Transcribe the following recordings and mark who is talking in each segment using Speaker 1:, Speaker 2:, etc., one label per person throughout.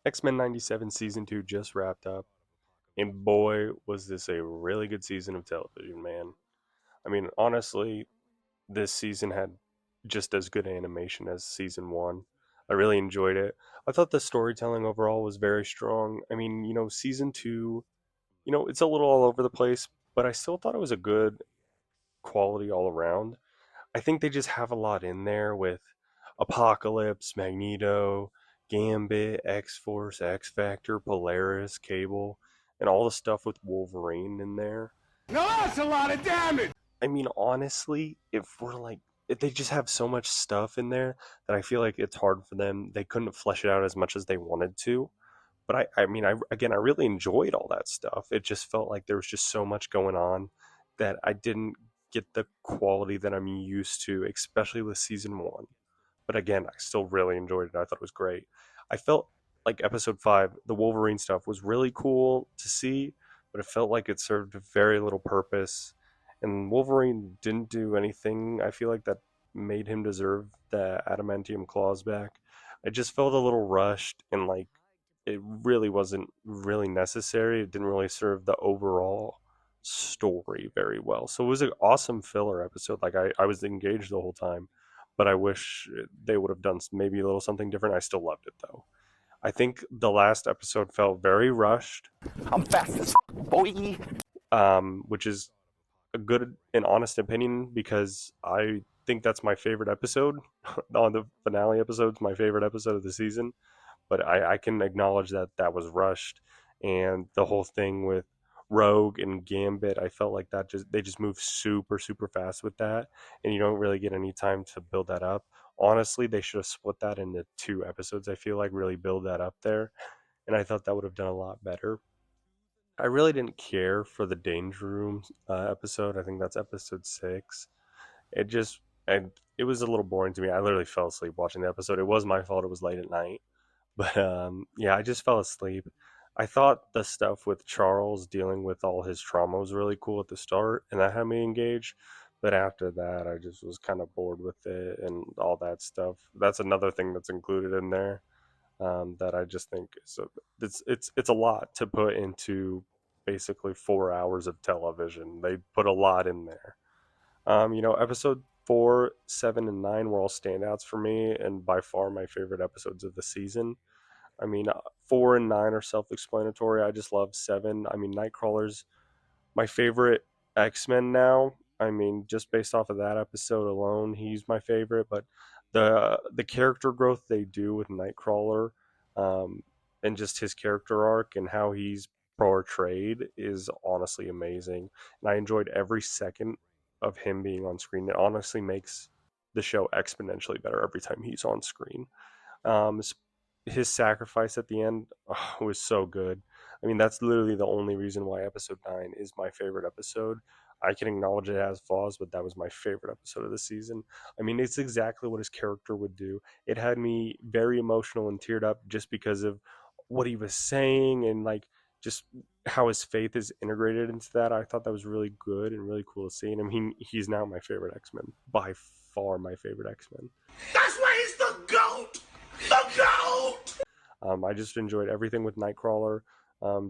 Speaker 1: X-Men 97 Season 2 just wrapped up, and boy, was this a really good season of television, man. I mean, honestly, this season had just as good animation as Season 1. I really enjoyed it. I thought the storytelling overall was very strong. I mean, Season 2, it's a little all over the place, but I still thought it was a good quality all around. I think they just have a lot in there with Apocalypse, Magneto, Gambit, X Force, X Factor, Polaris, Cable, and all the stuff with Wolverine in there.
Speaker 2: Now that's a lot of damage!
Speaker 1: I mean, honestly, if they just have so much stuff in there that I feel like it's hard for them. They couldn't flesh it out as much as they wanted to. But I really enjoyed all that stuff. It just felt like there was just so much going on that I didn't get the quality that I'm used to, especially with season one. But again, I still really enjoyed it. I thought it was great. I felt like episode five, the Wolverine stuff was really cool to see, but it felt like it served very little purpose. And Wolverine didn't do anything, I feel like, that made him deserve the adamantium claws back. I just felt a little rushed and like it really wasn't really necessary. It didn't really serve the overall story very well. So it was an awesome filler episode. Like I was engaged the whole time, but I wish they would have done maybe a little something different. I still loved it though. I think the last episode felt very rushed,
Speaker 2: I'm fast as boy.
Speaker 1: which is a good and honest opinion because I think that's my favorite episode. On the finale episode's my favorite episode of the season, but I can acknowledge that that was rushed, and the whole thing with Rogue and Gambit, I felt like that just they just moved super fast with that, and you don't really get any time to build that up. Honestly, they should have split that into two episodes. I feel like really build that up there, and I thought that would have done a lot better. I really didn't care for the Danger Room episode. I think that's episode six. It just and it was a little boring to me. I literally fell asleep watching the episode. It was my fault. It was late at night, but yeah, I just fell asleep. I thought the stuff with Charles dealing with all his trauma was really cool at the start, and that had me engaged. But after that, I just was kind of bored with it and all that stuff. That's another thing that's included in there that I just think is it's a lot to put into basically 4 hours of television. They put a lot in there. Episode four, seven, and nine were all standouts for me, and by far my favorite episodes of the season. I mean, four and nine are self-explanatory. I just love seven. I mean, Nightcrawler's my favorite X-Men now. I mean, just based off of that episode alone, he's my favorite. But the character growth they do with Nightcrawler, um, and just his character arc and how he's portrayed is honestly amazing. And I enjoyed every second of him being on screen. It honestly makes the show exponentially better every time he's on screen. Um, his sacrifice at the end was so good. I mean, that's literally the only reason why episode 9 is my favorite episode. I can acknowledge it has flaws, but that was my favorite episode of the season. I mean, it's exactly what his character would do. It had me very emotional and teared up just because of what he was saying and like just how his faith is integrated into that. I thought that was really good and really cool to see. And I mean, he's now my favorite X Men, by far my favorite X Men.
Speaker 2: That's why he's the GOAT! The GOAT!
Speaker 1: I just enjoyed everything with Nightcrawler.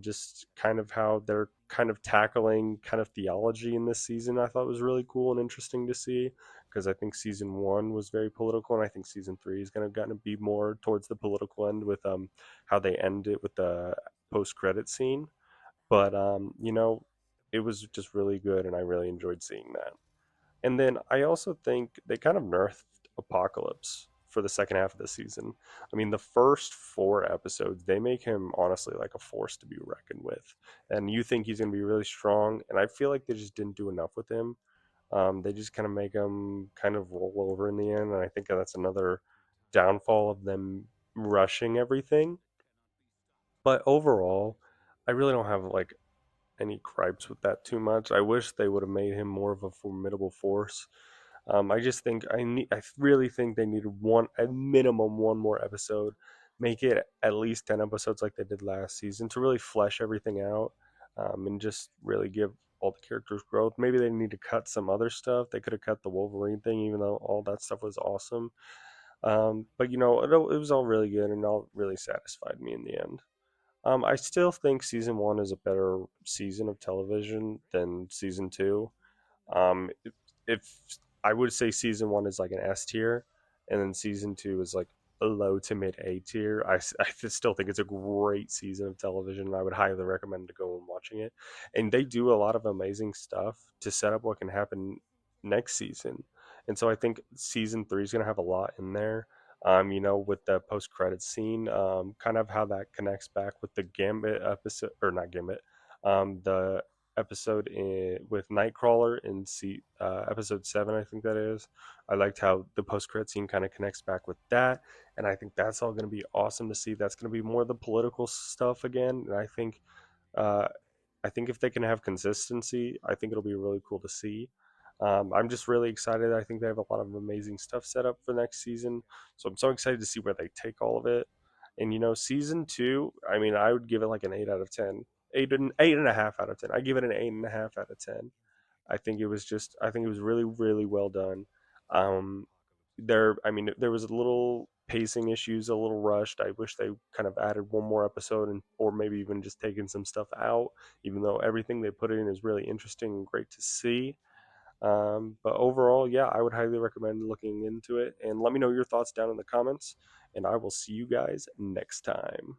Speaker 1: Just kind of how they're kind of tackling kind of theology in this season. I thought was really cool and interesting to see because I think season one was very political, and I think season three is gonna be more towards the political end with how they end it with the post credit scene. But it was just really good, and I really enjoyed seeing that. And then I also think they kind of nerfed Apocalypse for the second half of the season. I mean, the first four episodes, they make him honestly like a force to be reckoned with. And you think he's going to be really strong. And I feel like they just didn't do enough with him. They just kind of make him kind of roll over in the end. And I think that's another downfall of them rushing everything. But overall, I really don't have like any gripes with that too much. I wish they would have made him more of a formidable force. I just think I really think they needed one at minimum one more episode, make it at least 10 episodes like they did last season to really flesh everything out, and just really give all the characters growth. Maybe they need to cut some other stuff. They could have cut the Wolverine thing, even though all that stuff was awesome. But it was all really good and all really satisfied me in the end. I still think season one is a better season of television than season two. If I would say season one is like an S tier, and then season two is like a low to mid A tier. I still think it's a great season of television, and I would highly recommend to go and watching it. And they do a lot of amazing stuff to set up what can happen next season. And so I think season three is going to have a lot in there. With the post credit scene, kind of how that connects back with the Gambit episode, or not Gambit, the episode with Nightcrawler in episode 7, I think that is. I liked how the post credit scene kind of connects back with that, and I think that's all going to be awesome to see. That's going to be more of the political stuff again, and uh, I think if they can have consistency, I think it'll be really cool to see. I'm just really excited. I think they have a lot of amazing stuff set up for next season, so I'm so excited to see where they take all of it. And season two, I mean, I would give it like an 8 out of 10, 8.5 out of 10. I give it an 8.5 out of 10. I think it was really, really well done. Um, I mean, there was a little pacing issues, a little rushed. I wish they kind of added one more episode, or maybe even just taken some stuff out. Even though everything they put in is really interesting and great to see. But overall, yeah, I would highly recommend looking into it. And let me know your thoughts down in the comments. And I will see you guys next time.